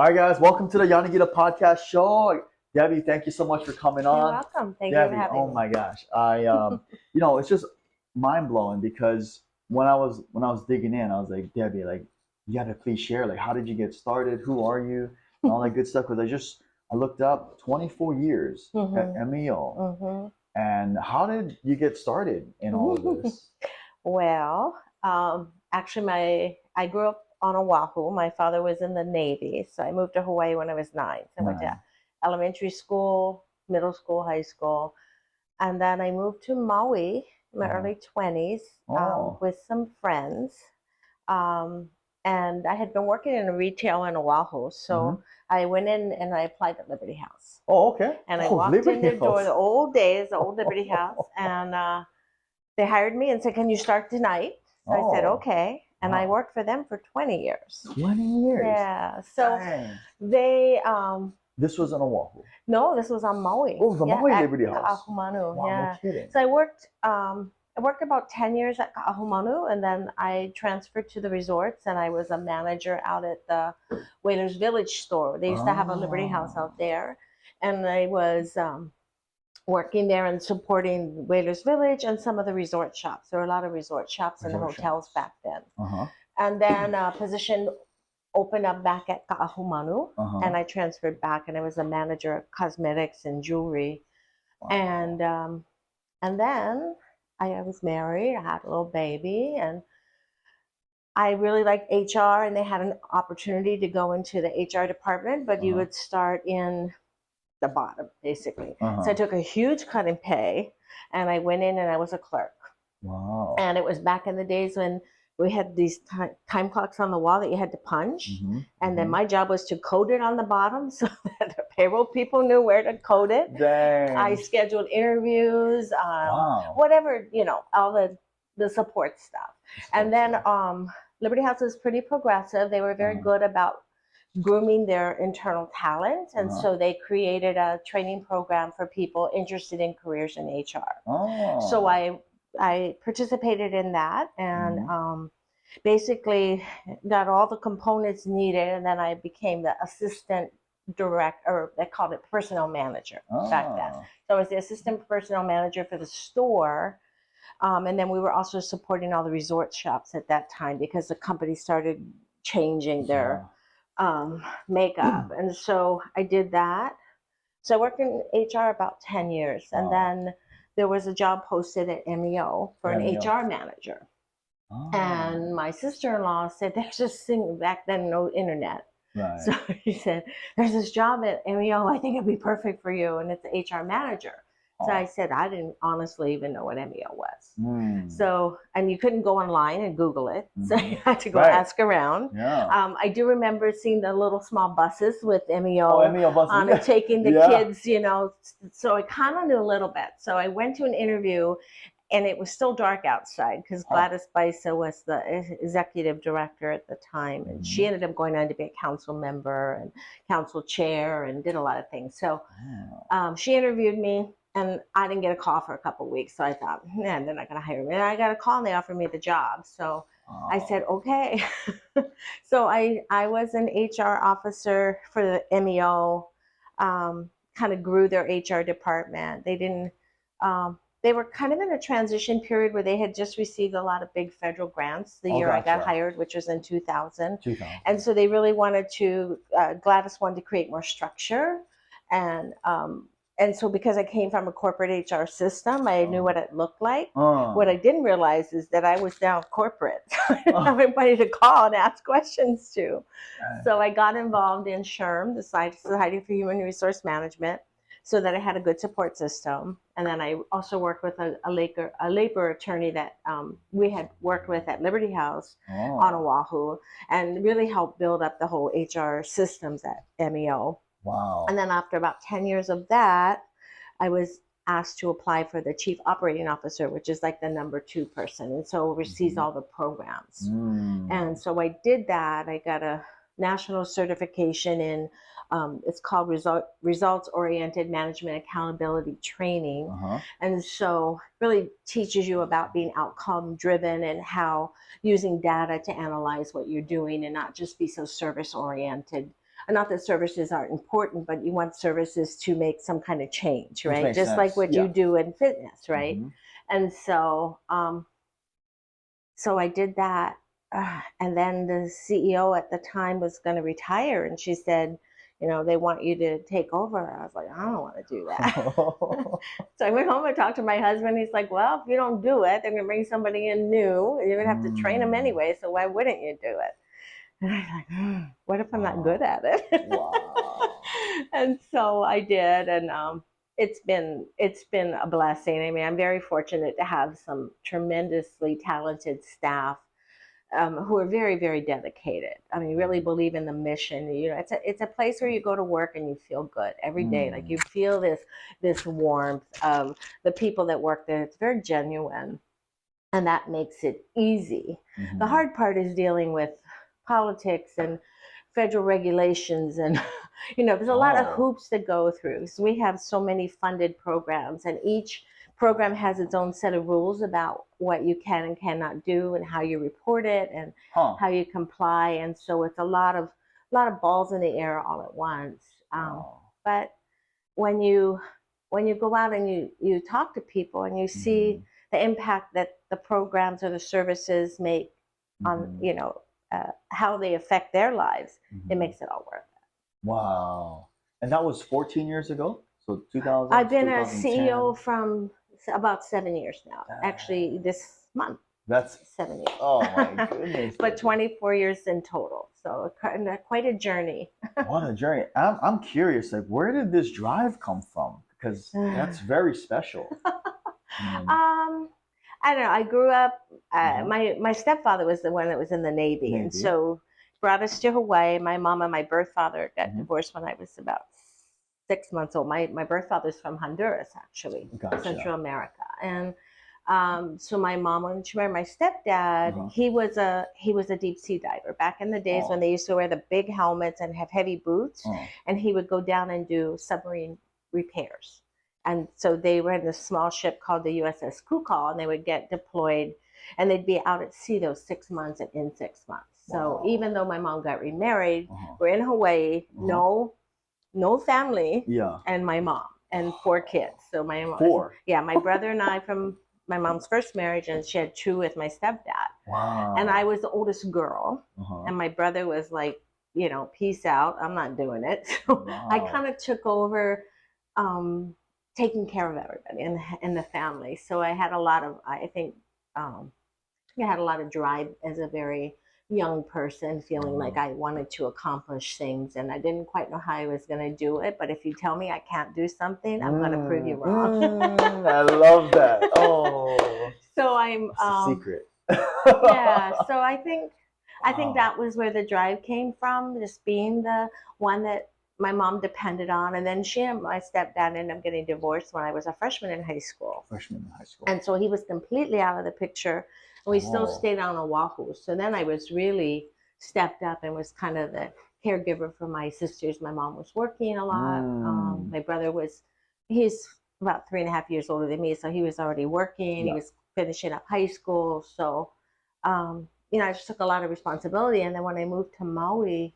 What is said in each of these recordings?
right, guys, welcome to the Yanagida Podcast show. Debbie, thank you so much for coming on. You're welcome. Thank you Debbie, for having oh me. my gosh, it's just mind blowing because when I was digging in, I was like, Debbie, like, you gotta please share, like, how did you get started? Who are you? And all that good stuff. Because I looked up 24 years at MEO, and how did you get started in all of this? Well, actually, I grew up on Oahu. My father was in the Navy, so I moved to Hawaii when I was 9. So I went to elementary school, middle school, high school, and then I moved to Maui in my early 20s with some friends. And I had been working in retail in Oahu, so I went in and I applied at Liberty House. Oh, okay. And I walked in their door, the old days, the old Liberty House, and they hired me and said, "Can you start tonight?" So I said, "Okay." And I worked for them for 20 years. 20 years? Yeah. So they... This was in Oahu? No, this was on Maui. Oh, the Maui Liberty House. Ka'ahumanu, wow, yeah. No kidding. So I worked about 10 years at Ka'ahumanu, and then I transferred to the resorts, and I was a manager out at the Whalers Village store. They used to have a Liberty House out there, and I was working there and supporting Whalers Village and some of the resort shops. There were a lot of resort shops and hotels back then. And then a position opened up back at Ka'ahumanu, and I transferred back, and I was a manager of cosmetics and jewelry. And then I was married. I had a little baby, and I really liked HR, and they had an opportunity to go into the HR department, but you would start in the bottom, basically. So I took a huge cut in pay, and I went in and I was a clerk. Wow. And it was back in the days when we had these time clocks on the wall that you had to punch. And then my job was to code it on the bottom so that the payroll people knew where to code it. Dang. I scheduled interviews, whatever, all the support stuff. And then Liberty House was pretty progressive. They were very good about grooming their internal talent. And so they created a training program for people interested in careers in HR. So I participated in that and basically got all the components needed. And then I became the assistant director, or they called it personnel manager back then. So I was the assistant personnel manager for the store. And then we were also supporting all the resort shops at that time because the company started changing their makeup. And so I did that. So I worked in HR about 10 years. And then there was a job posted at MEO for an HR manager. And my sister-in-law said, there's this thing, back then, no internet. So she said, there's this job at MEO, I think it'd be perfect for you. And it's an HR manager. So I said, I didn't honestly even know what MEO was. So, and you couldn't go online and Google it. So you had to go ask around. I do remember seeing the little small buses with MEO, MEO buses. Taking the kids, so I kind of knew a little bit. So I went to an interview, and it was still dark outside because Gladys Bisa was the executive director at the time. And she ended up going on to be a council member and council chair and did a lot of things. So she interviewed me. And I didn't get a call for a couple of weeks. So I thought, man, they're not going to hire me. And I got a call and they offered me the job. So I said, okay. So I was an HR officer for the MEO, kind of grew their HR department. They didn't, they were kind of in a transition period where they had just received a lot of big federal grants the year I got hired, which was in 2000. And so they really wanted to, Gladys wanted to create more structure. And so because I came from a corporate HR system, I knew what it looked like. What I didn't realize is that I was now corporate. I didn't have anybody to call and ask questions to. So I got involved in SHRM, the Society for Human Resource Management, so that I had a good support system. And then I also worked with a labor attorney that we had worked with at Liberty House on Oahu, and really helped build up the whole HR systems at MEO. Wow. And then after about 10 years of that, I was asked to apply for the chief operating officer, which is like the number 2 person. And so oversees all the programs. And so I did that. I got a national certification in, it's called results-oriented management accountability training. And so really teaches you about being outcome driven and how using data to analyze what you're doing and not just be so service oriented. not that services aren't important, but you want services to make some kind of change, Which right? makes Just like sense. what Yeah. you do in fitness, right? Mhm. And so, so I did that. And then the CEO at the time was going to retire, and she said, you know, they want you to take over. I was like, I don't want to do that. So I went home and talked to my husband. He's like, well, if you don't do it, they're going to bring somebody in new. You're going to have to train them anyway. So why wouldn't you do it? And I was like, what if I'm not good at it? Wow. And so I did, and it's been a blessing. I mean, I'm very fortunate to have some tremendously talented staff who are very, very dedicated. I mean, really believe in the mission. You know, it's a place where you go to work and you feel good every day. Like you feel this warmth of the people that work there. It's very genuine, and that makes it easy. Mhm. The hard part is dealing with politics and federal regulations, and you know, there's a lot of hoops to go through. So we have so many funded programs, and each program has its own set of rules about what you can and cannot do, and how you report it, and how you comply. And so it's a lot of balls in the air all at once. But when you go out and you talk to people and you see the impact that the programs or the services make on, you know, how they affect their lives, it makes it all worth it. Wow. And that was 14 years ago? So 2000? I've been a CEO from about 7 years now. Actually, this month. That's 7 years. Oh my goodness. But 24 years in total. So quite a journey. What a journey. I'm curious, like, where did this drive come from? Because that's very special. I don't know. I grew up. My stepfather was the one that was in the Navy, and so brought us to Hawaii. My mom and my birth father got divorced when I was about 6 months old. My birth father's from Honduras, actually, Central America, and so my mom, when she married my stepdad, he was a deep sea diver back in the days when they used to wear the big helmets and have heavy boots, and he would go down and do submarine repairs. And so they were in this small ship called the USS Kukal, and they would get deployed, and they'd be out at sea those 6 months and in 6 months. So even though my mom got remarried, we're in Hawaii, no family, and my mom and 4 kids. So my mom, my brother and I from my mom's first marriage, and she had 2 with my stepdad. And I was the oldest girl, and my brother was like, you know, peace out, I'm not doing it. So I kind of took over taking care of everybody in the family. So I had a lot of, I think, I had a lot of drive as a very young person, feeling like I wanted to accomplish things, and I didn't quite know how I was going to do it. But if you tell me I can't do something, I'm going to prove you wrong. I love that. So I'm secret. Yeah. So I think that was where the drive came from, just being the one that my mom depended on. And then she and my stepdad ended up getting divorced when I was a freshman in high school. And so he was completely out of the picture. And we still stayed on Oahu. So then I was really stepped up and was kind of the caregiver for my sisters. My mom was working a lot. My brother he's about 3.5 years older than me. So he was already working. He was finishing up high school. So, you know, I just took a lot of responsibility. And then when I moved to Maui,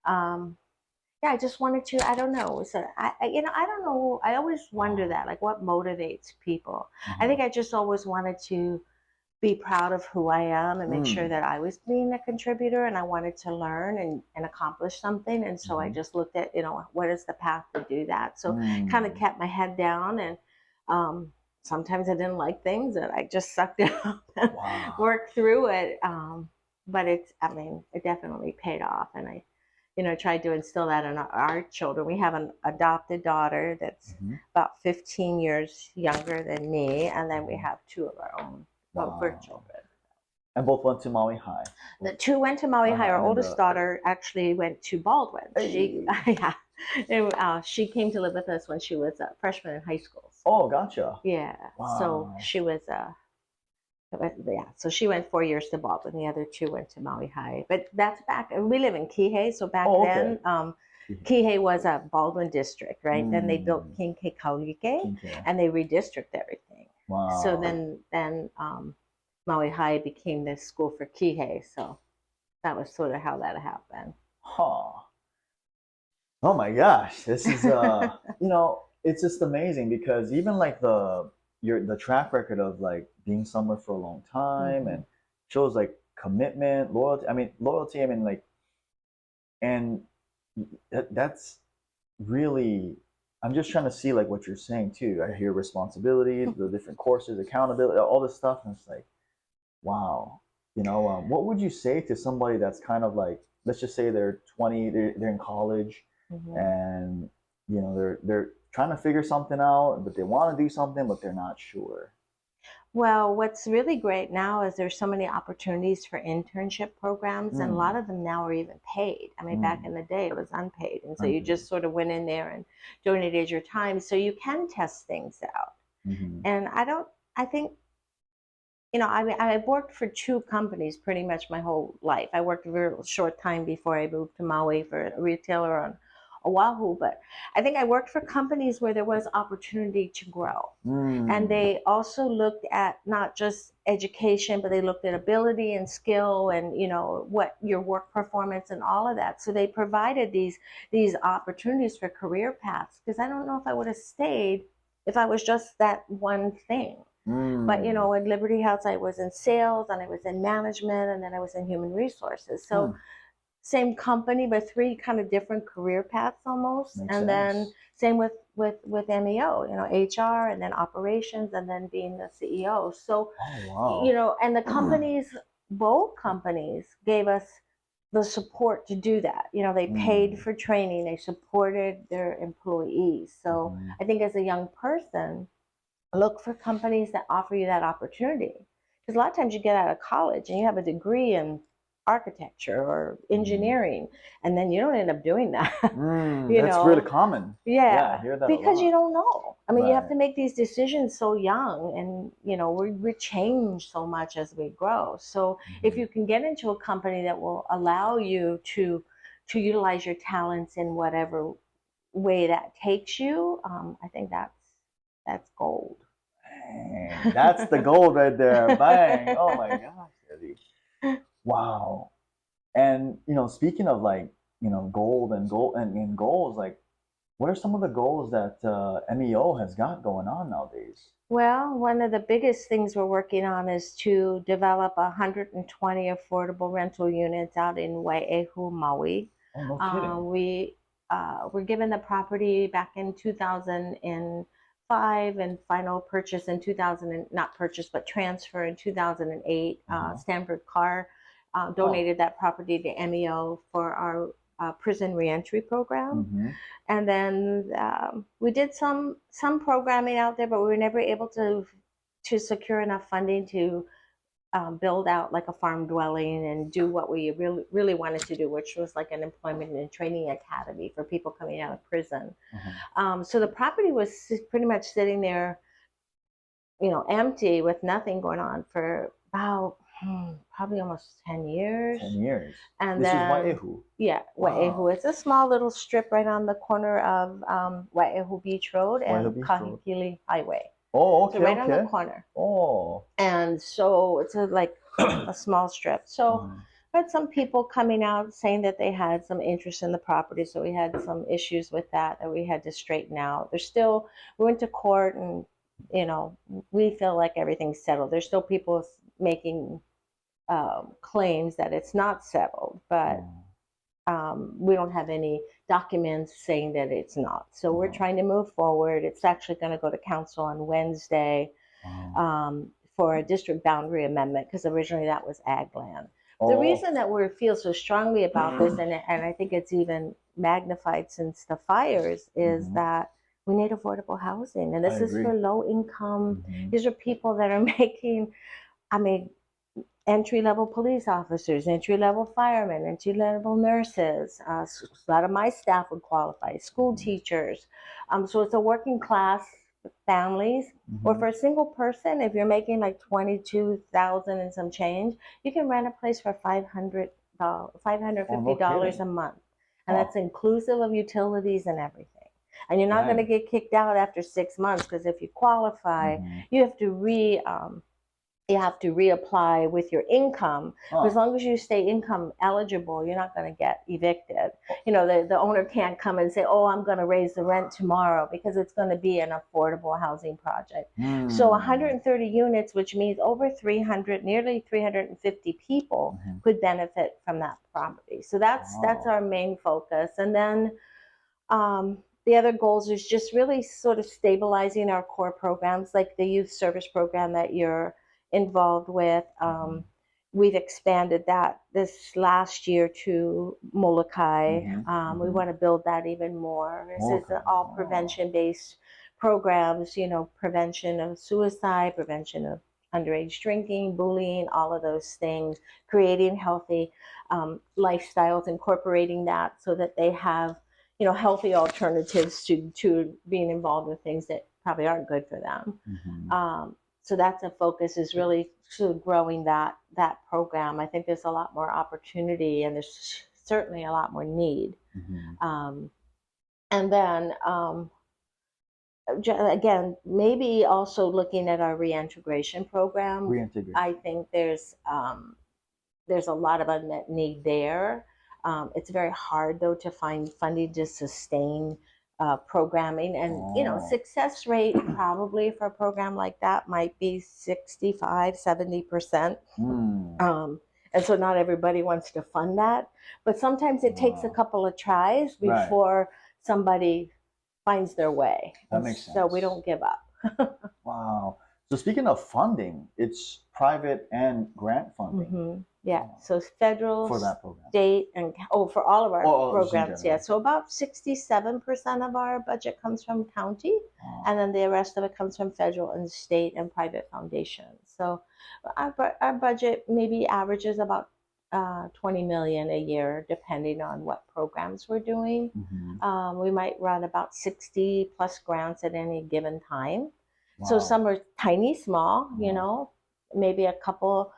I just wanted to, I don't know. So I don't know. I always wonder that, like, what motivates people. I think I just always wanted to be proud of who I am and make sure that I was being a contributor, and I wanted to learn and accomplish something. And so I just looked at, you know, what is the path to do that? So kind of kept my head down, and sometimes I didn't like things, and I just sucked it up and worked through it. But it definitely paid off. And I, you know, tried to instill that in our children. We have an adopted daughter that's about 15 years younger than me, and then we have 2 of our own birth children. And both went to Maui High. The 2 went to Maui High. Our oldest daughter actually went to Baldwin. She came to live with us when she was a freshman in high school. Oh, gotcha. Yeah. Wow. So she was so she went 4 years to Baldwin. The other 2 went to Maui High. But that's back. We live in Kihei, so back then, Kihei was a Baldwin district, right? Then they built Kinke Kaulike, and they redistricted everything. Wow. So then Maui High became the school for Kihei. So that was sort of how that happened. Oh my gosh, this is it's just amazing because even like the track record of like being somewhere for a long time Mhm. and shows like commitment, loyalty. I mean, loyalty. I mean, like, and that's really. I'm just trying to see like what you're saying too. I hear responsibility, the different courses, accountability, all this stuff, and it's like, wow. What would you say to somebody that's kind of like, let's just say they're 20, they're in college, Mhm. and they're trying to figure something out, but they want to do something, but they're not sure. Well, what's really great now is there's so many opportunities for internship programs, and a lot Mm, of them now are even paid. I mean, back mm, in the day, it was unpaid. And so you unpaid. just sort of went in there and donated your time. So you can test things out. Mm-hmm. And I think, I mean, I worked for two companies pretty much my whole life. I worked a very short time before I moved to Maui for a retailer on Oahu, but I think I worked for companies where there was opportunity to grow. And Mm, they also looked at not just education, but they looked at ability and skill and, what your work performance and all of that. So they provided these opportunities for career paths, because I don't know if I would have stayed if I was just that one thing. But mm, at Liberty House, I was in sales and I was in management and then I was in human resources. So mm. same company, but three kind of different career paths almost. Makes And then sense. same with MEO, HR and then operations and then being the CEO. So, Oh wow. and the companies, both companies gave us the support to do that. They paid Mm, for training, they supported their employees. So mm-hmm. I think as a young person, look for companies that offer you that opportunity. Because a lot of times you get out of college and you have a degree in architecture or Mm-hmm. engineering, and then you don't end up doing that. That's really common. Yeah, I Yeah, hear that a because you lot. don't know. I mean, you have Right. to make these decisions so young, and we change so much as we grow. So if Mm-hmm. you can get into a company that will allow you to utilize your talents in whatever way that takes you, I think that's gold. Bang. That's the gold right there. Bang. Oh my gosh, Eddie. Wow. And speaking of like, gold and goals, like what are some of the goals that MEO has got going on nowadays? Well, one of the biggest things we're working on is to develop 120 affordable rental units out in Wai'ehu, Maui. Oh, no kidding. We were given the property back in 2005 and final purchase in 2000, not purchase, but transfer in 2008. Uh-huh. Stanford Carr Oh. donated that property to MEO for our prison reentry program. Mm-hmm. And then we did some programming out there, but we were never able to secure enough funding to build out like a farm dwelling and do what we really wanted to do, which was like an employment and training academy for people coming out of prison. Uh-huh. So the property was pretty much sitting there, empty with nothing going on for about probably almost 10 years. 10 years. And This was then, Wai'ehu. yeah, Wai'ehu. Wow. It's a small little strip right on the corner of Wai'ehu Beach Road Wai'ehu and Beach Road. Kahikili Highway. Oh, So okay, right on the okay. corner. Oh. And so it's like a small strip. So Uh-huh. I had some people coming out saying that they had some interest in the property. So we had some issues with that we had to straighten out. We went to court and, we feel like everything's settled. There's still people making claims that it's not settled, but Oh. we don't have any documents saying that it's not. So we're Uh-huh. trying to move forward. It's actually going to go to council on Wednesday Wow. for a district boundary amendment, because originally that was ag land. The Oh. reason that we feel so strongly about this, and I think it's even magnified since the fires, is Mm-hmm. that we need affordable housing. And I this is agree. for low income. Mm-hmm. These are people that are making, I mean, entry level police officers, entry level firemen, entry level nurses. A lot of my staff would qualify, school Mm-hmm. teachers. So it's a working class families. Or Mm-hmm. for a single person, if you're making like 22,000 and some change, you can rent a place for five hundred Oh, fifty no dollars kidding. a month, and that's Oh, inclusive of utilities and everything. And you're not going to dang. get kicked out after 6 months, because if you qualify, Mm-hmm. you have to you have to reapply with your income. Huh. As long as you stay income eligible, you're not going to get evicted. You know, the owner can't come and say, oh, I'm going to raise the rent tomorrow, because it's going to be an affordable housing project. So 130 units, which means over 300, nearly 350 people could benefit from that property. So that's our main focus. And then the other goals is just really sort of stabilizing our core programs, like the youth service program that you're involved with. We've expanded that this last year to Molokai. We want to build that even more. This is all prevention-based programs, you know, prevention of suicide, prevention of underage drinking, bullying, all of those things, creating healthy lifestyles, incorporating that so that they have, you know, healthy alternatives to being involved with things that probably aren't good for them. So that's a focus, is really sort of growing that program. I think there's a lot more opportunity, and there's certainly a lot more need. And then again, maybe also looking at our reintegration program. I think there's a lot of unmet need there. It's very hard, though, to find funding to sustain programming, and you know, success rate probably for a program like that might be 65-70%. And so not everybody wants to fund that, but sometimes it takes a couple of tries before somebody finds their way. That makes sense. So we don't give up. Wow. So speaking of funding, it's private and grant funding. Yeah, so federal, for that program, state, and for all of our programs. Yeah, so about 67% of our budget comes from county, and then the rest of it comes from federal and state and private foundations. So our budget maybe averages about 20 million a year, depending on what programs we're doing. We might run about 60 plus grants at any given time. So some are tiny, small, you know, maybe a couple,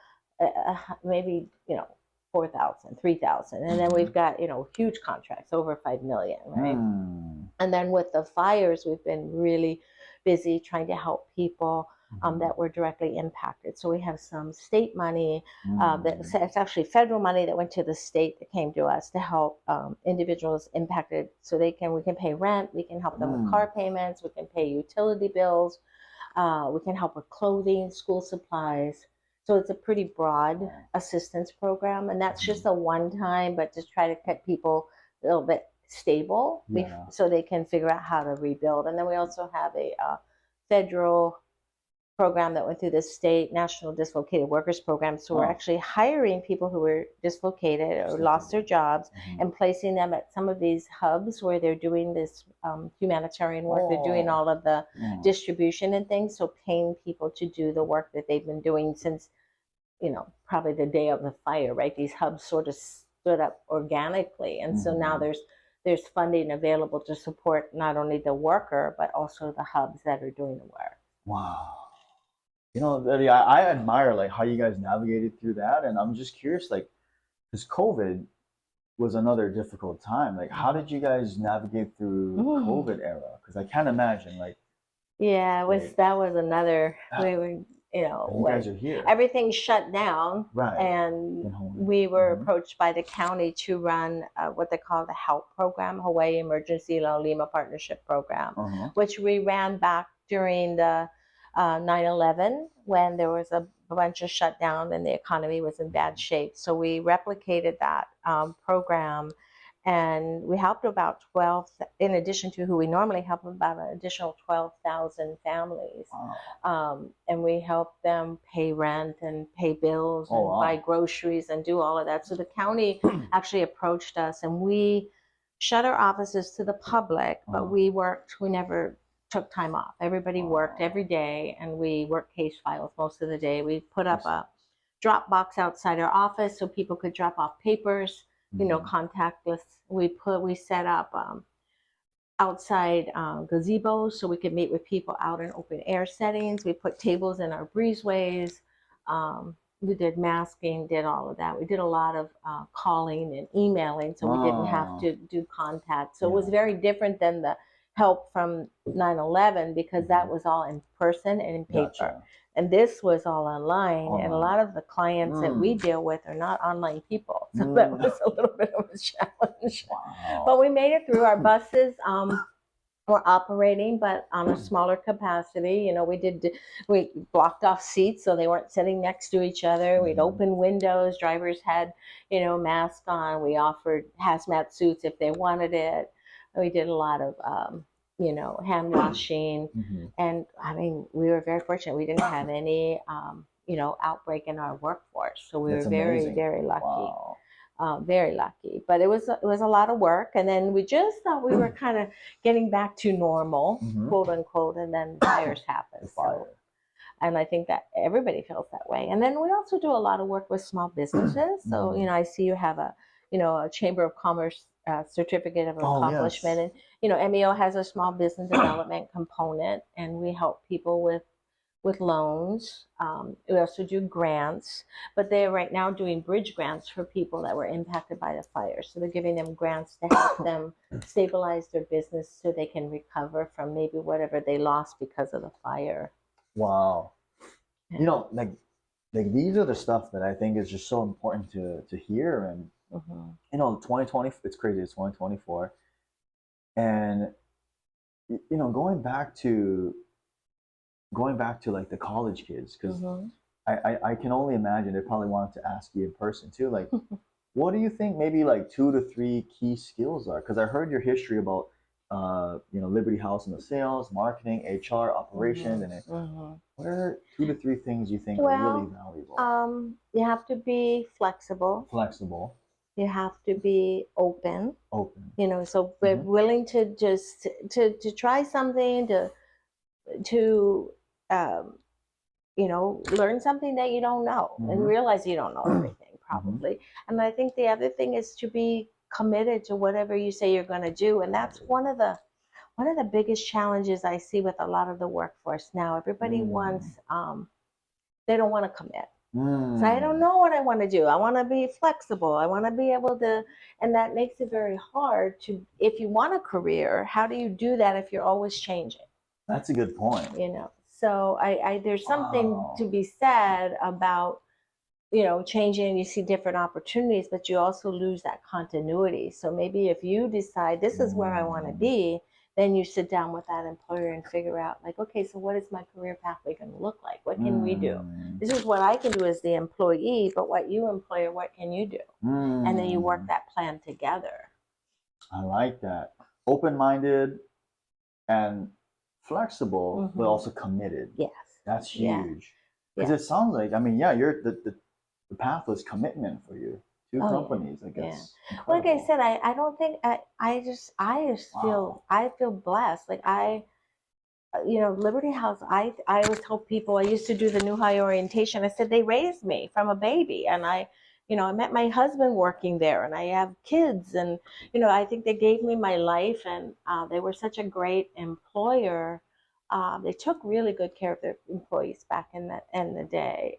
maybe, you know, 4,000, 3,000. And then we've got, you know, huge contracts over 5 million, right? And then with the fires, we've been really busy trying to help people that were directly impacted. So we have some state money, it's actually federal money that went to the state that came to us to help individuals impacted, so we can pay rent, we can help them with car payments, we can pay utility bills, we can help with clothing, school supplies. So it's a pretty broad assistance program, and that's just a one-time, but to try to get people a little bit stable so they can figure out how to rebuild. And then we also have a federal program that went through the state National Dislocated Workers Program. So we're actually hiring people who were dislocated or lost their jobs and placing them at some of these hubs where they're doing this humanitarian work. They're doing all of the distribution and things. So paying people to do the work that they've been doing since, you know, probably the day of the fire, right? These hubs sort of stood up organically. And so now there's funding available to support not only the worker, but also the hubs that are doing the work. Wow. You know, I admire like how you guys navigated through that, and I'm just curious, like, because COVID was another difficult time. Like, how did you guys navigate through COVID era? Because I can't imagine, like. Yeah, that was another. We were, you know, you guys are here. Everything shut down, and we were approached by the county to run what they call the HELP program, Hawaii Emergency La Lima Partnership Program, which we ran back during the 9/11 when there was a bunch of shutdown and the economy was in bad shape. So we replicated that program, and we helped about 12, in addition to who we normally help, about an additional 12,000 families. And we helped them pay rent and pay bills and buy groceries and do all of that. So the county actually approached us, and we shut our offices to the public, but we never took time off. Everybody worked every day, and we worked case files most of the day. We put up a drop box outside our office so people could drop off papers, you know, contactless. We set up outside gazebos so we could meet with people out in open air settings. We put tables in our breezeways. We did masking, did all of that. We did a lot of calling and emailing, so we didn't have to do contact. So it was very different than the help from 9/11 because that was all in person and in paper. Gotcha. And this was all online, and a Online. lot of the clients that we deal with are not online people. So that was a little bit of a challenge. Wow. But we made it through. Our buses were operating, but on a smaller capacity. You know, we blocked off seats so they weren't sitting next to each other. We'd open windows. Drivers had, you know, masks on. We offered hazmat suits if they wanted it. We did a lot of you know, hand washing. And I mean, we were very fortunate. We didn't have any, you know, outbreak in our workforce. So we That's were very, amazing. very lucky. Wow. Very lucky. But it was a lot of work. And then we just thought we were kind of getting back to normal, quote unquote. And then fires happened. So, and I think that everybody feels that way. And then we also do a lot of work with small businesses. So, you know, I see you have a, you know, a Chamber of Commerce certificate of accomplishment. And, you know, MEO has a small business development component, and we help people with loans. We also do grants, but they're right now doing bridge grants for people that were impacted by the fire. So they're giving them grants to help them stabilize their business so they can recover from maybe whatever they lost because of the fire. Wow. You know, like these are the stuff that I think is just so important to hear. And you know, 2020, it's crazy. It's 2024, and you know, going back to like the college kids, because I can only imagine they probably wanted to ask you in person too, like what do you think maybe like 2 to 3 key skills are? Because I heard your history about you know, Liberty House and the sales, marketing, HR, operations, and what are 2 to 3 things you think are really valuable? You have to be flexible. You have to be open. You know, so we're willing to just to try something, to you know, learn something that you don't know and realize you don't know everything probably. And I think the other thing is to be committed to whatever you say you're going to do. And that's one of the biggest challenges I see with a lot of the workforce now. Everybody wants, they don't want to commit. So I don't know what I want to do. I want to be flexible. I want to be able to, and that makes it very hard to, if you want a career, how do you do that if you're always changing? That's a good point. You know, so I there's something to be said about, you know, changing. You see different opportunities, but you also lose that continuity. So maybe if you decide this is where I want to be, then you sit down with that employer and figure out, like, okay, so what is my career pathway going to look like? What can we do? This is what I can do as the employee, but what you, employer, what can you do? And then you work that plan together. I like that. Open-minded and flexible, but also committed. Yes. That's huge. Because it sounds like, I mean, yeah, you're the path was commitment for you. 2 companies, I guess. Yeah. Like I said, I don't think I just feel blessed. Like you know, Liberty House, I always tell people, I used to do the new hire orientation. I said, they raised me from a baby, and you know, I met my husband working there, and I have kids, and, you know, I think they gave me my life, and they were such a great employer. They took really good care of their employees back in the day.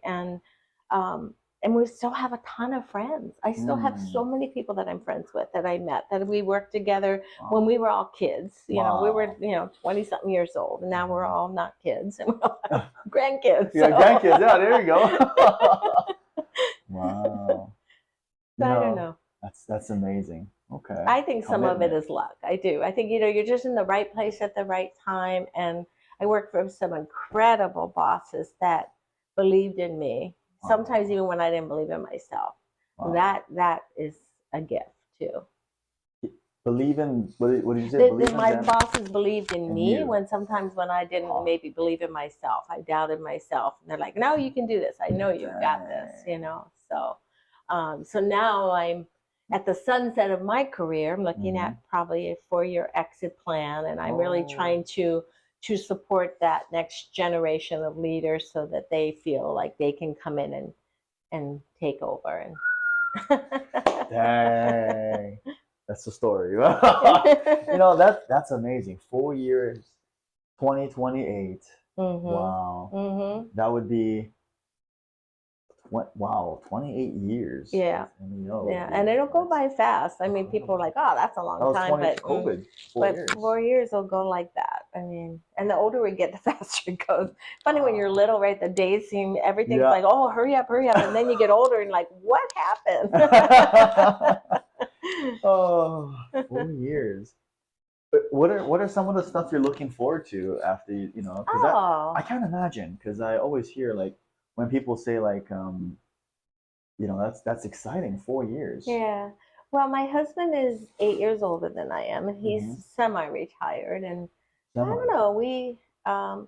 And we still have a ton of friends. I still have so many people that I'm friends with that I met, that we worked together when we were all kids. You know, we were, you know, 20-something years old, and now we're all not kids, and we all have grandkids. Yeah, grandkids. Yeah, there you go. Wow. So I don't know. That's amazing. Okay. I think some of it is luck. I do. I think, you know, you're just in the right place at the right time. And I worked for some incredible bosses that believed in me. Sometimes even when I didn't believe in myself. That is a gift too. Believe in, what did you say? My bosses believed in me when sometimes when I didn't maybe believe in myself. I doubted myself. And they're like, no, you can do this. I know you've got this, you know. So so now I'm at the sunset of my career. I'm looking at probably a 4-year exit plan, and I'm really trying to support that next generation of leaders so that they feel like they can come in and take over. And dang, that's the story. You know, that's amazing. 4 years, 2028. Wow. That would be Wow, 28 years. Yeah. I mean, oh, Yeah, and it'll go by that's fast. I mean, people are like, "Oh, that's a long that was time," 20 but COVID, 4 years. 4 years will go like that. I mean, and the older we get, the faster it goes. Funny when you're little, right? The days seem everything's Yeah. like, "Oh, hurry up, hurry up," and then you get older and like, "What happened?" Oh, 4 years. But what are some of the stuff you're looking forward to after you know? Because that Oh, I can't imagine. Because I always hear like when people say like that's exciting. 4 years. yeah. Well, my husband is 8 years older than I am, and he's Mm-hmm. semi-retired, and I don't Semi. know.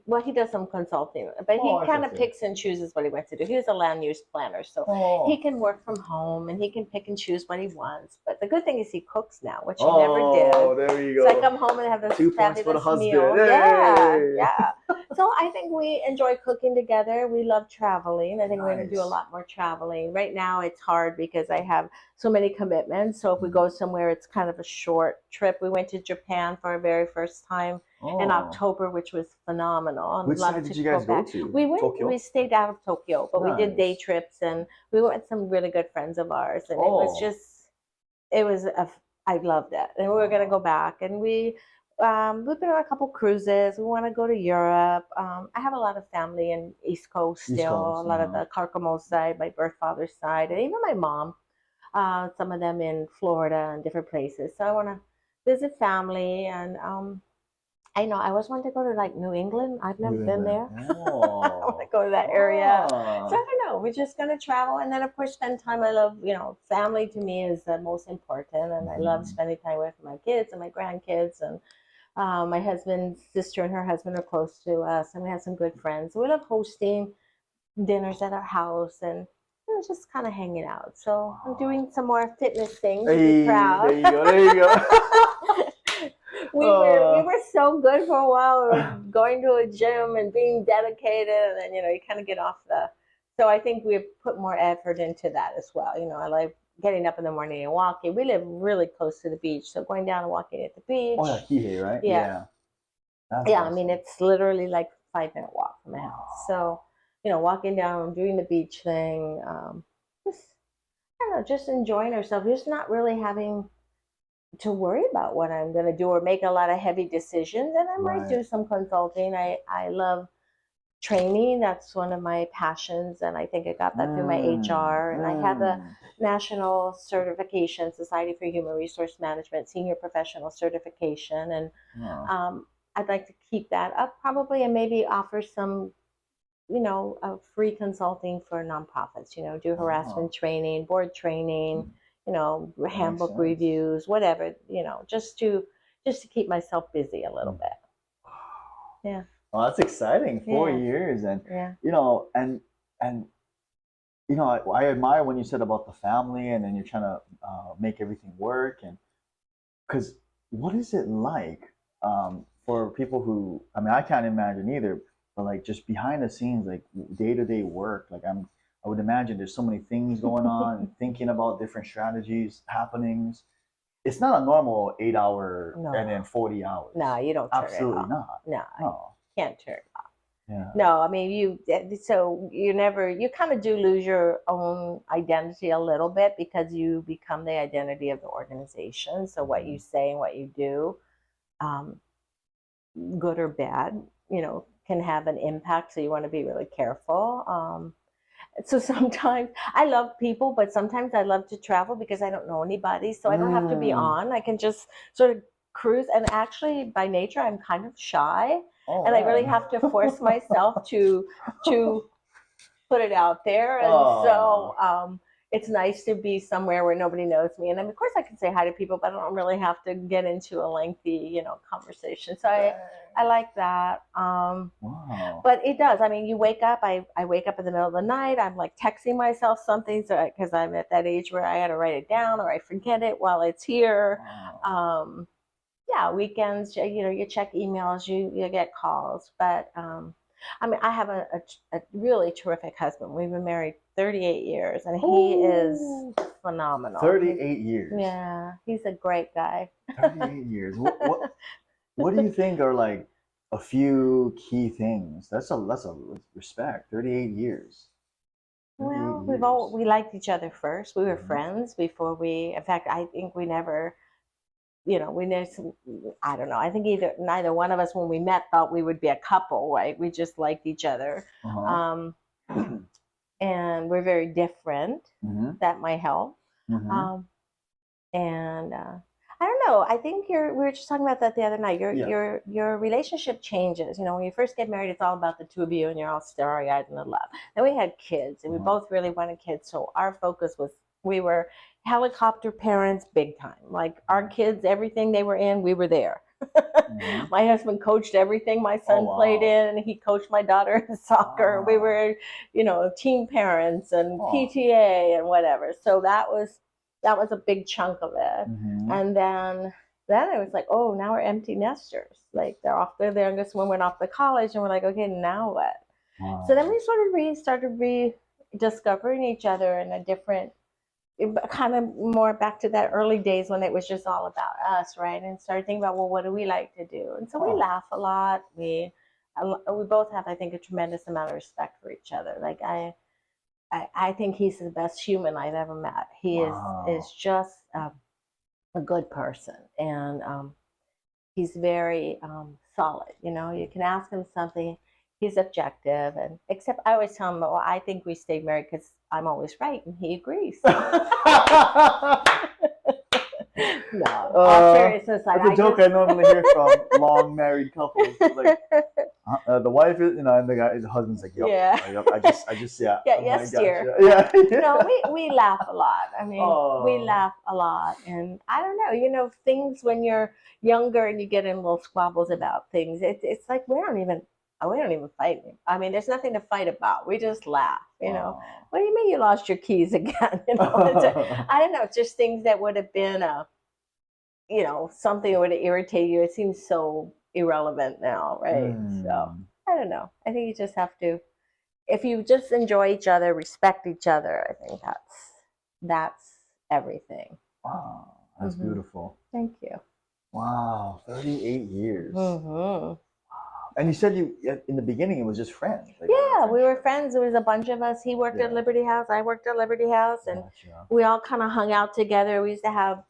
Well, he does some consulting, but Oh, he I kind of see. picks and chooses what he wants to do. He was a land use planner, so he Oh, can work from home and he can pick and choose what he wants. But the good thing is he cooks now, which he never did. oh, there you So I go. come home and have this 2 points for the fabulous husband. meal. Yeah, Hey, yeah. So I think we enjoy cooking together. We love traveling. I think we're going to do a nice. lot more traveling. Right now it's hard because I have so many commitments. So if we go somewhere, it's kind of a short trip. We went to Japan for our very first time in Oh, October, which was phenomenal. I'd which love side to did you go guys go back. to? We Tokyo. stayed out of Tokyo, but we did day Nice. trips and we went with some really good friends of ours, and Oh, it was a, I loved it, and we were gonna go oh, back, and we've been on a couple cruises. We want to go to Europe. I have a lot of family in East Coast East still, a Coast. lot of the Carcamo side, my birth father's side, and even my mom. Some of them in Florida and different places. So I want to visit family, and I know I always wanted to go to like New England. I've never New been England. there. I want to Oh, go to that area. So oh, I don't know. We're just gonna travel, and then of course spend time. I love, family to me is the most important, and I love mhm. spending time with my kids and my grandkids, and my husband's sister and her husband are close to us, and we have some good friends. We love hosting dinners at our house, and just kind of hanging out. So I'm doing some more fitness things. You'll be Hey, there proud. you go. There you go. We uh, were so good for a while. We were going to a gym and being dedicated, and then you kind of get off the. So I think we've put more effort into that as well. I like getting up in the morning and walking. We live really close to the beach, so going down and walking at the oh yeah, beach. Kihei, right? Yeah, Yeah, that's yeah. I mean, awesome. it's literally like 5 minute walk from my house. Wow. So walking down, doing the beach thing, just I don't know, just enjoying ourselves, just not really having to worry about what I'm going to do or make a lot of heavy decisions. And I might Right. do some consulting. I love training. That's one of my passions. And I think I got that through my Mm, HR. And I have a mm. national certification, Society for Human Resource Management, senior professional certification. And Oh, um, I'd like to keep that up probably and maybe offer some free consulting for nonprofits, do harassment oh, training, board training, that makes handbook sense. reviews, whatever, just to keep myself busy a little Mm. bit. Yeah. Oh, that's exciting. four Yeah. years, and Yeah. you know, and and I admire when you said about the family, and then you're trying to make everything work, and because what is it like for people who? I mean, I can't imagine either, but like just behind the scenes, like day to day work, like I would imagine there's so many things going on, and thinking about different strategies, happenings. It's not a normal 8 hour and then No. 40 hours. No, you don't turn it Absolutely off. not. No, you No. can't turn it off. Yeah. No, I mean you kind of do lose your own identity a little bit because you become the identity of the organization. So what you Mhm. say and what you do, um, good or bad, can have an impact. So you want to be really careful. So sometimes I love people, but sometimes I love to travel because I don't know anybody. So I don't have to be Mm. on. I can just sort of cruise. And actually, by nature, I'm kind of shy, Oh and I really man. have to force myself to put it out there. And so Oh. it's nice to be somewhere where nobody knows me. And then, of course, I can say hi to people, but I don't really have to get into a lengthy, conversation. So I Dang. like that. Wow. But it does. I mean, you wake up. I wake up in the middle of the night. I'm like texting myself something, so because I'm at that age where I got to write it down or I forget it while it's here. Wow. Um, yeah, weekends, you check emails, you get calls, but I mean, I have a really terrific husband. We've been married 38 years, and he is Ooh. phenomenal. 38 years. Yeah, he's a great guy. 38 years. What do you think are like a few key things? That's a respect. 38 years. Well, 38 years. we liked each other first. We were Mhm. friends before we. In fact, I think we never. You know, we never. I don't know. I think neither one of us, when we met, thought we would be a couple. Right? We just liked each other, Uh-huh. um, and we're very different. Mhm. That might help. Mhm. Um, and I don't know. I think we were just talking about that the other night. Yeah. Your relationship changes. You know, when you first get married, it's all about the two of you, and you're all starry eyed and in love. Then we had kids, and we Uh-huh. both really wanted kids. So our focus was we were helicopter parents, big time. Like our kids, everything they were in, we were there. Mhm. My husband coached everything my son Oh, played wow. in, and he coached my daughter in soccer. We Wow. were, you know, team parents and Oh. PTA and whatever. So that was a big chunk of it. Mhm. And then it was like, oh, now we're empty nesters. Like they're the youngest one went off to college, and we're like, okay, now what? Wow. So then we started rediscovering each other in a different, kind of more back to that early days when it was just all about us, right? And started thinking about, well, what do we like to do? And so we Oh. laugh a lot. We both have, I think, a tremendous amount of respect for each other. Like I think he's the best human I've ever met. He Wow. is just a good person, and he's very solid. You know, you can ask him something, he's objective, and except I always tell him, well, I think we stayed married because I'm always right, and he agrees. No, all seriousness, That's a joke I normally hear from long married couples. Like, the wife is, you know, and the husband's like, yep, yeah, yep. I just, yeah. yeah, I yes, got dear. you. Yeah. No, we laugh a lot. I mean, we Oh. laugh a lot, and I don't know, you know, things when you're younger and you get in little squabbles about things. It's like we don't even fight. I mean, there's nothing to fight about. We just laugh. You know, what do you mean you lost your keys again? You know, I don't know. It's just things that would have been you know, something that would irritate you. It seems so irrelevant now, right? So I don't know. I think you just have to, if you just enjoy each other, respect each other, I think that's everything. Wow, that's beautiful. Thank you. Wow, 38 years. Mm-hmm. And you said in the beginning it was just friends. Like Yeah, we were friends. There was a bunch of us. He worked at Liberty House. I worked at Liberty House, and we all kind of hung out together. We used to have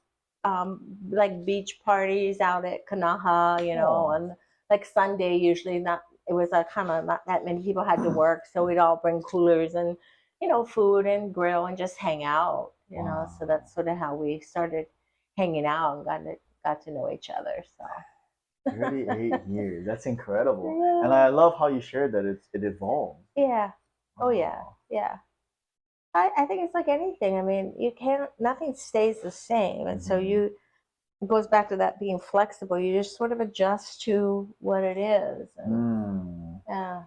like beach parties out at Kanaha, you know, and like Sunday usually not. It was a kind of not that many people had to work, so we'd all bring coolers and, you know, food and grill and just hang out, you know. So that's sort of how we started hanging out and got to know each other. So. 38 years. That's incredible. Yeah. And I love how you shared that it evolved. Yeah. Wow. Oh yeah. Yeah. I think it's like anything. I mean, nothing stays the same. And so it goes back to that being flexible. You just sort of adjust to what it is. And yeah,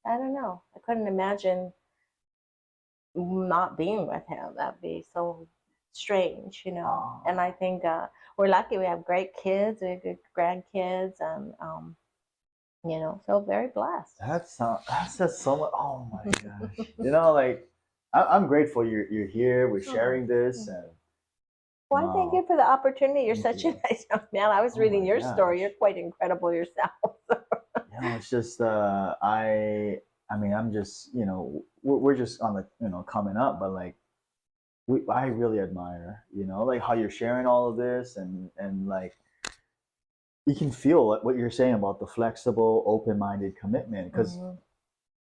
I don't know. I couldn't imagine not being with him. That'd be so strange, you know. And I think we're lucky. We have great kids. We have good grandkids, and you know, so very blessed. That's just so much. Oh my gosh! You know, like I'm grateful you're here. We're sharing this, and well, I thank you for the opportunity. You're such a nice young man. I was reading your story. You're quite incredible yourself. You know, it's just I mean, I'm just, you know, we're just on the, you know, coming up, but like I really admire, you know, like how you're sharing all of this, and like you can feel what you're saying about the flexible, open-minded commitment, because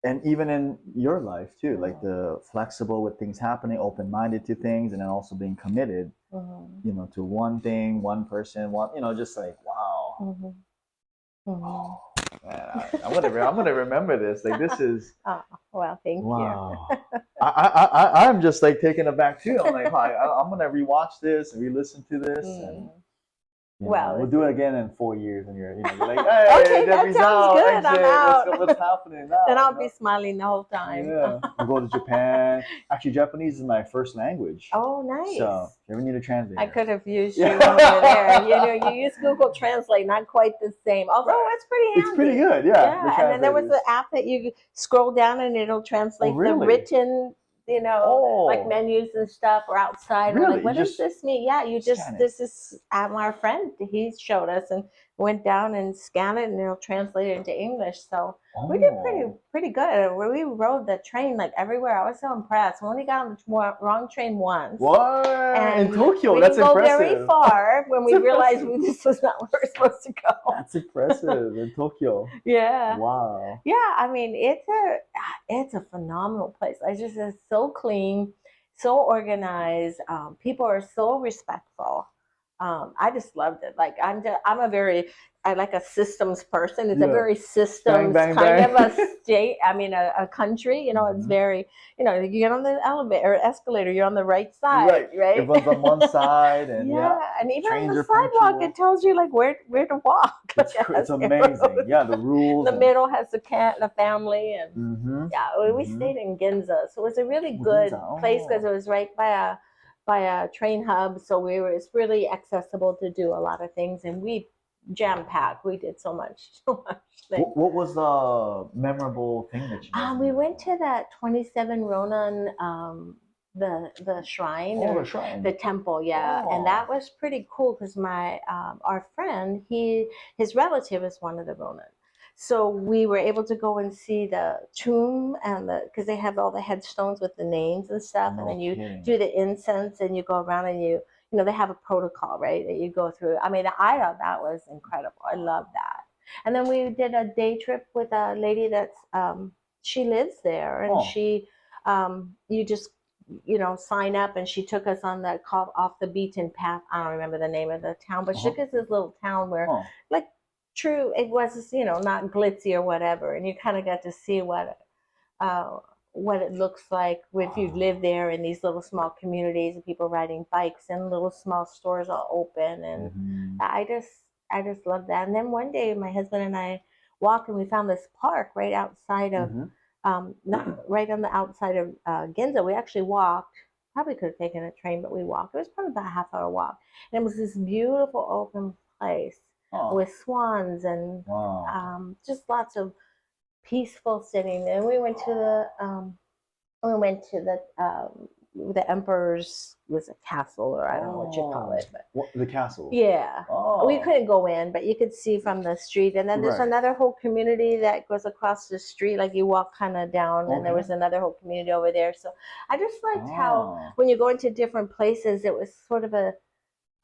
and even in your life too, like the flexible with things happening, open-minded to things, and then also being committed, you know, to one thing, one person, one, you know, just like wow. Oh, man, I'm gonna remember this. Like this is. Oh, well, thank you. I'm just like taken aback too. I'm like, I'm gonna rewatch this and re-listen to this, and well, we'll do it again in 4 years, and you're like, hey, okay, Debbie's that sounds good. exit. I'm out. What's happening now? Then I'll be smiling the whole time. Yeah, we'll go to Japan. Actually, Japanese is my first language. Oh, nice. So if you ever need a translator, I could have used you when we were there. You know, you use Google Translate, not quite the same. Although it's pretty handy. It's pretty good, yeah. Yeah, and then there was the app that you scroll down and it'll translate the written you know, Oh, like menus and stuff, or outside. really? We're like, what does this mean? Yeah, you just, scan it. this is our friend. He showed us and went down and scanned it, and it'll translate it into English. So we did pretty good. When we rode the train like everywhere, I was so impressed. We only got on the wrong train once. What? And In Tokyo? we That's didn't go impressive. very far when we That's realized impressive. this was not where we're supposed to go. That's impressive in Tokyo. Yeah. Wow. Yeah, I mean, it's a phenomenal place. It's so clean, so organized. People are so respectful. I just loved it. Like I like a systems person. It's a Yeah. very systems Bang, kind bang. of a state. I mean, a country. You know, it's very. You know, you get on the elevator or escalator, you're on the right side, right? Everyone's on one side, and Yeah, and even on trains the are sidewalk, punctual. it tells you like where to walk. It's amazing. Yeah, the rules. The middle has a cat and a family, and Mm-hmm. yeah, we stayed in Ginza, so it was a really good place because it was right by a train hub. So it's really accessible to do a lot of things, and we jam packed. We did so much things. What was the memorable thing that you did? We went to that 27 Ronan, the shrine, Oh, or the shrine. the temple, yeah, Oh. and that was pretty cool because my our friend, his relative is one of the Ronan. So we were able to go and see the tomb and because they have all the headstones with the names and stuff, and then you do the incense and you go around and you know, they have a protocol, right, that you go through. I mean, I thought that was incredible. I love that. And then we did a day trip with a lady that's she lives there, and she you just, you know, sign up, and she took us on the off the beaten path. I don't remember the name of the town, but she took us to this little town where like true, it was, you know, not glitzy or whatever, and you kind of got to see what it looks like if you live there in these little small communities and people riding bikes and little small stores all open, and I just love that. And then one day my husband and I walked, and we found this park right outside of not right on the outside of Ginza. We actually walked. Probably could have taken a train, but we walked. It was probably about a half-hour walk, and it was this beautiful open place with swans and just lots of peaceful sitting. And we went to the emperor's, was a castle, or I don't know what you call it, but the castle. Yeah. We couldn't go in, but you could see from the street. And then there's another whole community that goes across the street, like you walk kind of down, and there was another whole community over there. So I just liked how when you go into different places, it was sort of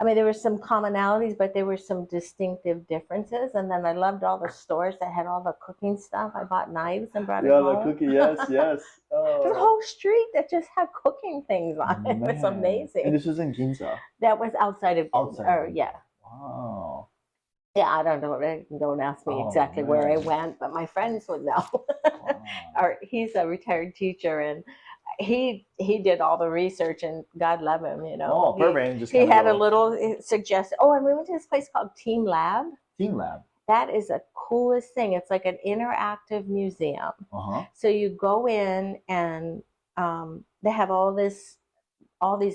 I mean, there were some commonalities, but there were some distinctive differences. And then I loved all the stores that had all the cooking stuff. I bought knives and brought it home. Yeah, the cookie, yes. There's a whole street that just had cooking things on it. It was amazing. And this was in Ginza? That was outside of Ginza. Yeah. Wow. Yeah, I don't know. Don't ask me exactly where I went, but my friends would know. He's a retired teacher, and he did all the research, and God love him, you know. Perfect. He had a little suggestion. Oh, and we went to this place called Team Lab. Team Lab. That is the coolest thing. It's like an interactive museum. So you go in, and they have all these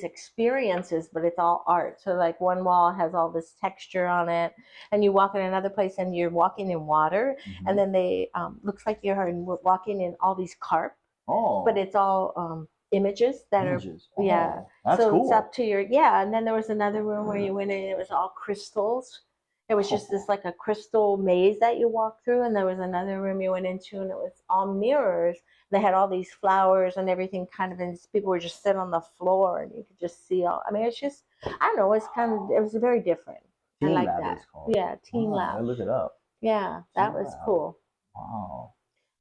experiences, but it's all art. So like one wall has all this texture on it, and you walk in another place and you're walking in water, and then they looks like you're walking in all these carp. But it's all images that are that's so cool. It's up to your and then there was another room where you went in, it was all crystals. It was just this like a crystal maze that you walk through, and there was another room you went into, and it was all mirrors. They had all these flowers and everything kind of, and people were just sitting on the floor, and you could just see all. I mean, it's just, I don't know, it was very different. Team I like Lab that. Is called. Yeah, Team Lab. I look it up. Yeah, that was cool. Wow.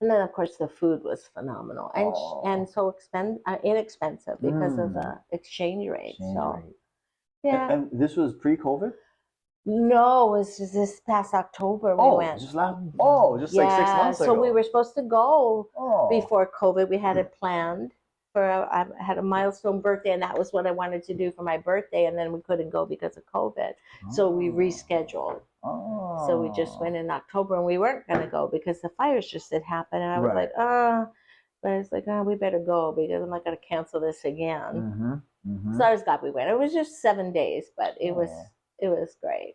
And then, of course, the food was phenomenal and so inexpensive because of the exchange rate. Yeah. And this was pre-COVID? No, it was just this past October we went. Just like 6 months ago. So we were supposed to go before COVID. We had it planned I had a milestone birthday, and that was what I wanted to do for my birthday, and then we couldn't go because of COVID. So we rescheduled. So we just went in October, and we weren't going to go because the fires just had happened, and I was like, but it's like, we better go because I'm not going to cancel this again. So I was glad we went. It was just 7 days, but it was great.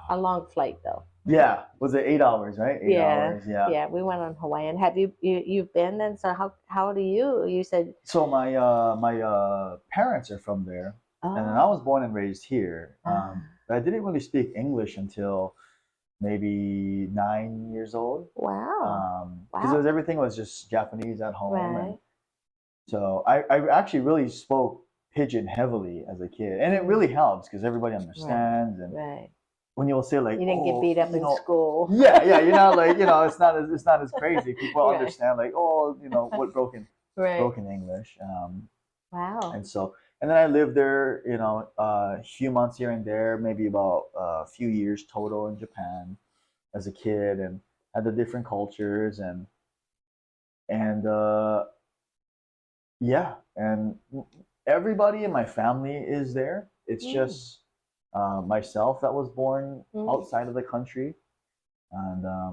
A long flight though. Yeah, was it 8 hours, right? 8 hours, yeah. Yeah, we went on Hawaiian. Have you've been then? So how do you said? So my parents are from there, and then I Oh, was born and raised here. ah, But I didn't really speak English until maybe 9 years old. wow, Because wow, everything was just Japanese at home, and right, so I actually really spoke pidgin heavily as a kid, and it really helps because everybody right, understands. And right. when you'll say like, You didn't get oh, beat up in school. yeah, like it's not as crazy. People Right, understand like, oh, what right. broken English. Wow. And so, and then I lived there, a few months here and there, maybe about a few years total in Japan as a kid, and had the different cultures, and yeah, and everybody in my family is there. It's Mm, just myself that was born mm, outside of the country, and yeah,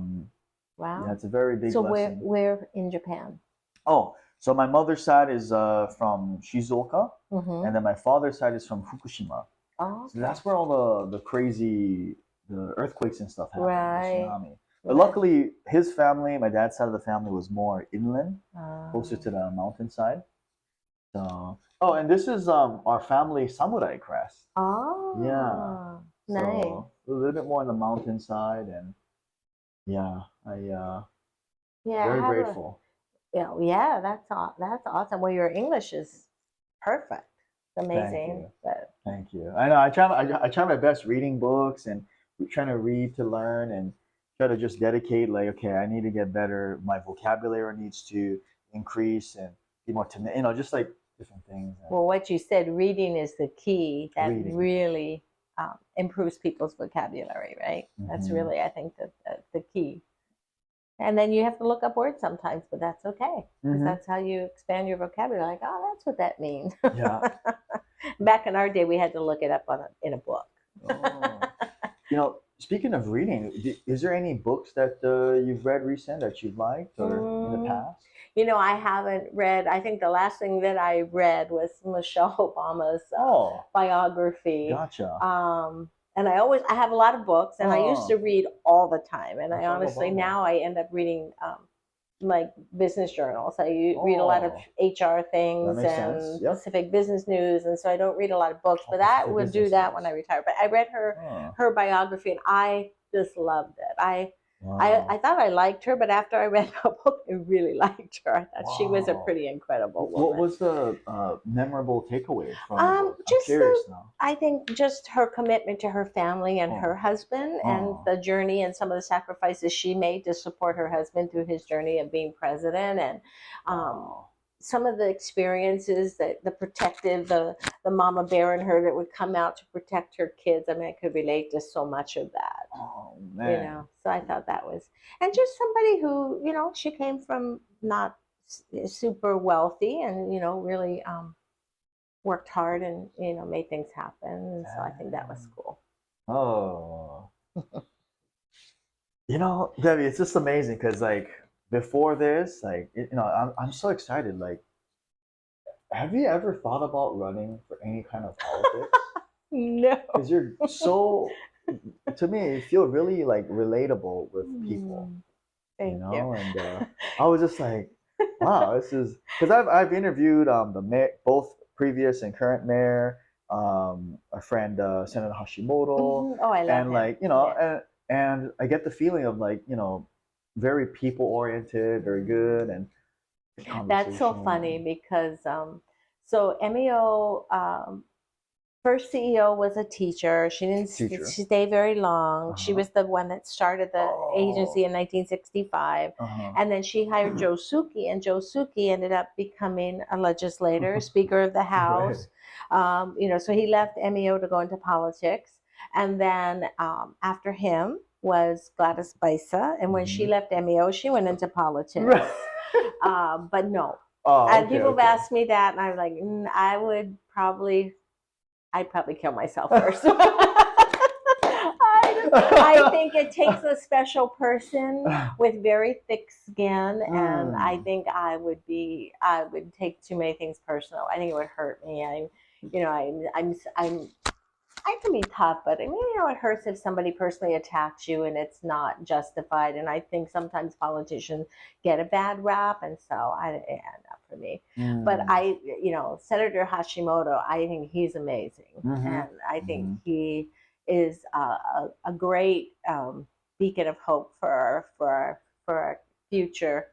wow. it's a very big So where blessing. where in Japan? Oh, so my mother's side is from Shizuoka, Mm-hmm. and then my father's side is from Fukushima. Oh, So okay. that's where all the crazy the earthquakes and stuff happened, the Right. tsunami. But Right. luckily, his family, my dad's side of the family, was more inland, closer Um, to the mountainside. So, oh, and this is our family samurai crest. Yeah. oh, nice. So a little bit more on the mountainside, and yeah, I Yeah, I very have a grateful. yeah, that's awesome. Well, your English is perfect. It's Thank amazing. you. But Thank you. I know I try my best reading books and trying to read to learn and try to just dedicate like, okay, I need to get better. My vocabulary needs to increase and be more just like different things and well, what you said, reading is the key. That reading. really improves people's vocabulary, right? That's Hmm. really, I think, the key. And then you have to look up words sometimes, but that's okay because Hmm. that's how you expand your vocabulary. Like, oh, that's what that means. Yeah. Back in our day, we had to look it up in a book. Oh. Speaking of reading, is there any books that you've read recent that you've liked or in the Mm, past? I haven't read. I think the last thing that I read was Michelle Obama's Oh, biography. gotcha. And I have a lot of books, and I used to Oh, read all the time. And I Michelle honestly Obama. now I end up reading like business journals. I read a lot of Oh, HR that things makes sense. and Yep. Pacific Business News, and so I don't read a lot of books. Oh, But I Pacific would do Business that when I News. retire. But I read Oh, her biography, and I just loved it. I wow. thought I liked her, but after I read the book, I really liked her. I thought she was a Wow. pretty incredible What woman. was the memorable takeaway from the book? I'm Just curious now. I think just her commitment to her family and her Oh, husband, and oh, the journey and some of the sacrifices she made to support her husband through his journey of being president, and um, wow. some of the experiences that the mama bear in her that would come out to protect her kids. I mean, I could relate to so much of that. Oh, man. So I thought that was, and just somebody who, she came from not super wealthy, and really worked hard, and made things happen, and so I think that was Damn. cool. Oh. Debbie, it's just amazing because like before this, like I'm so excited. Like, have you ever thought about running for any kind of politics? No. Because you're so, to me, you feel really like relatable with people, Mm, thank you. and I was just like, wow, this is because I've interviewed the mayor, both previous and current mayor, a friend Senator Hashimoto, Oh, I love and him. like Yeah. and I get the feeling of like very people oriented, very good, and good That's so conversation funny and because so MEO first CEO was a teacher. She didn't teacher. stay very long. She Uh-huh. was the one that started the agency Oh. in 1965. Uh-huh. And then she hired Joe Suki, and Joe Suki ended up becoming a legislator, Speaker of the Right. House. So he left MEO to go into politics. And then after him was Gladys Baisa. And when she Hmm. left MEO, she went into politics. Right. But no. Oh, And okay, people have okay. asked me that, and I'm like, I'd probably kill myself first. I think it takes a special person with very thick skin, and I Mm. think I would take too many things personal. I think it would hurt me. I'm I can be tough, but I mean, it hurts if somebody personally attacks you and it's not justified. And I think sometimes politicians get a bad rap, and so not for me. But Senator Hashimoto, I think he's amazing, and I think he is a great beacon of hope for our future.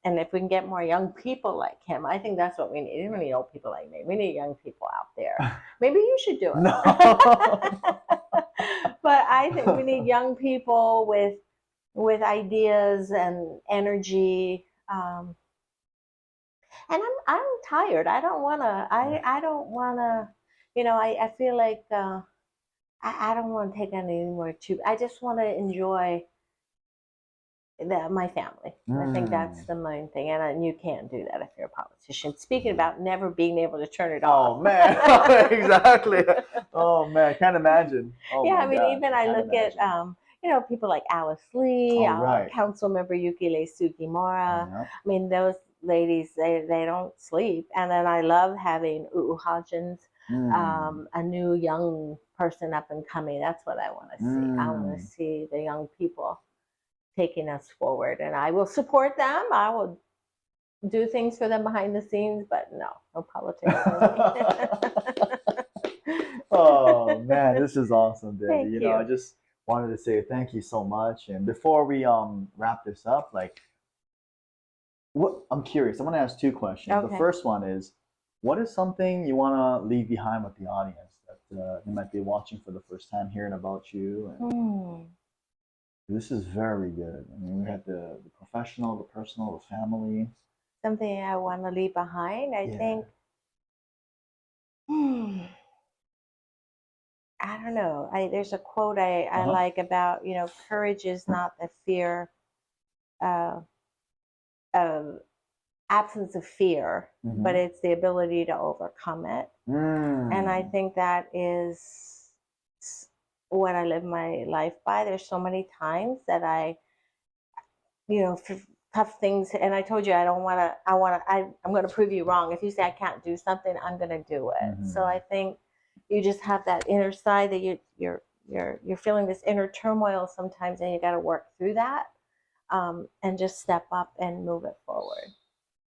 And if we can get more young people like him, I think that's what we need. We don't need old people like me. We need young people out there. Maybe you should do it. No. But I think we need young people with ideas and energy. And I'm tired. I don't wanna. I don't wanna. I feel like I don't want to take on any more too. I just want to enjoy my family. I think that's the main thing, and you can't do that if you're a politician. Speaking about never being able to turn it off. Oh man, exactly. Oh man, I can't imagine. Oh, yeah, I mean, God. even I look at people like Alice Lee, right. Council Member Yukile Sugimura. I mean, those ladies, they don't sleep. And then I love having Hajins, a new young person up and coming. That's what I want to see. I want to see the young people taking us forward, and I will support them. I will do things for them behind the scenes, but no politics. Oh man, this is awesome, Debbie. Thank you. I just wanted to say thank you so much. And before we wrap this up, I'm curious. I want to ask two questions. Okay. The first one is, what is something you want to leave behind with the audience that they might be watching for the first time, hearing about you? And this is very good. I mean, we had the professional, the personal, the family. Something I want to leave behind, I think. I don't know. There's a quote I like about, courage is not the fear of absence of fear, but it's the ability to overcome it. And I think that is what I live my life by. There's so many times that tough things, and I told you I'm going to prove you wrong. If you say I can't do something, I'm going to do it. So I think you just have that inner side that you're feeling this inner turmoil sometimes, and you got to work through that, and just step up and move it forward.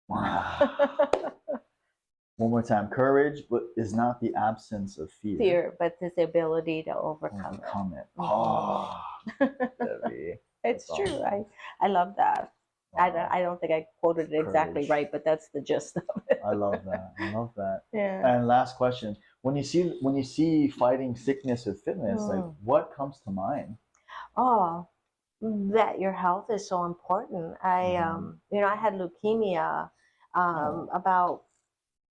Wow. One more time. Courage is not the absence of fear. But it's the ability to overcome it. Oh, Debbie. It's true. Awesome. I love that. I don't think I quoted it exactly right, but that's the gist of it. I love that. Yeah. And last question: when you see fighting sickness with fitness, what comes to mind? Oh, that your health is so important. I had leukemia about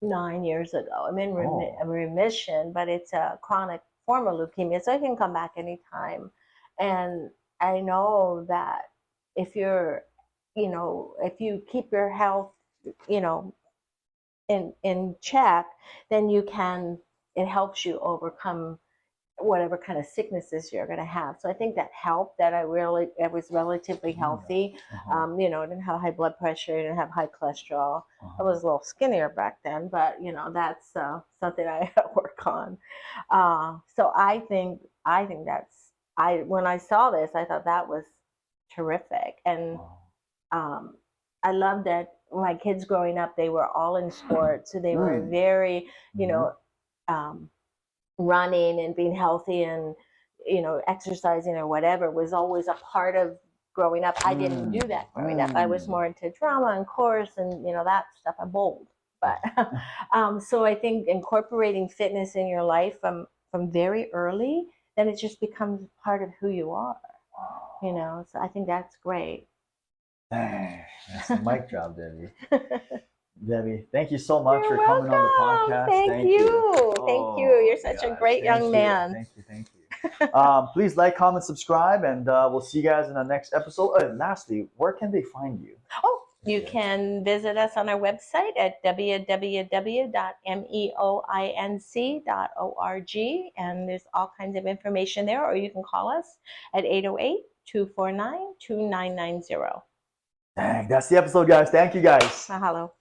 9 years ago. I'm in remission, but it's a chronic form of leukemia, so it can come back anytime. And I know that if you keep your health, in check, then it helps you overcome whatever kind of sicknesses you're going to have. So I think that helped, that I was relatively healthy. I didn't have high blood pressure, I didn't have high cholesterol. I was a little skinnier back then, but that's something I work on. So I think when I saw this, I thought that was terrific. And I love that my kids growing up, they were all in sports, so they were very, running and being healthy and exercising or whatever was always a part of growing up. I didn't do that growing up. I was more into drama and chorus and that stuff. I'm bold, but so I think incorporating fitness in your life from very early, then it just becomes part of who you are. So I think that's great. Dang, that's a mic drop, Debbie. Debbie, thank you so much You're for coming welcome. on the podcast. Thank you. Thank you. You're such a great young man. Thank you. Please like, comment, subscribe, and we'll see you guys in the next episode. Lastly, where can they find you? You can visit us on our website at www.meoinc.org, and there's all kinds of information there, or you can call us at 808-249-2990. Dang, that's the episode, guys. Thank you, guys. Mahalo.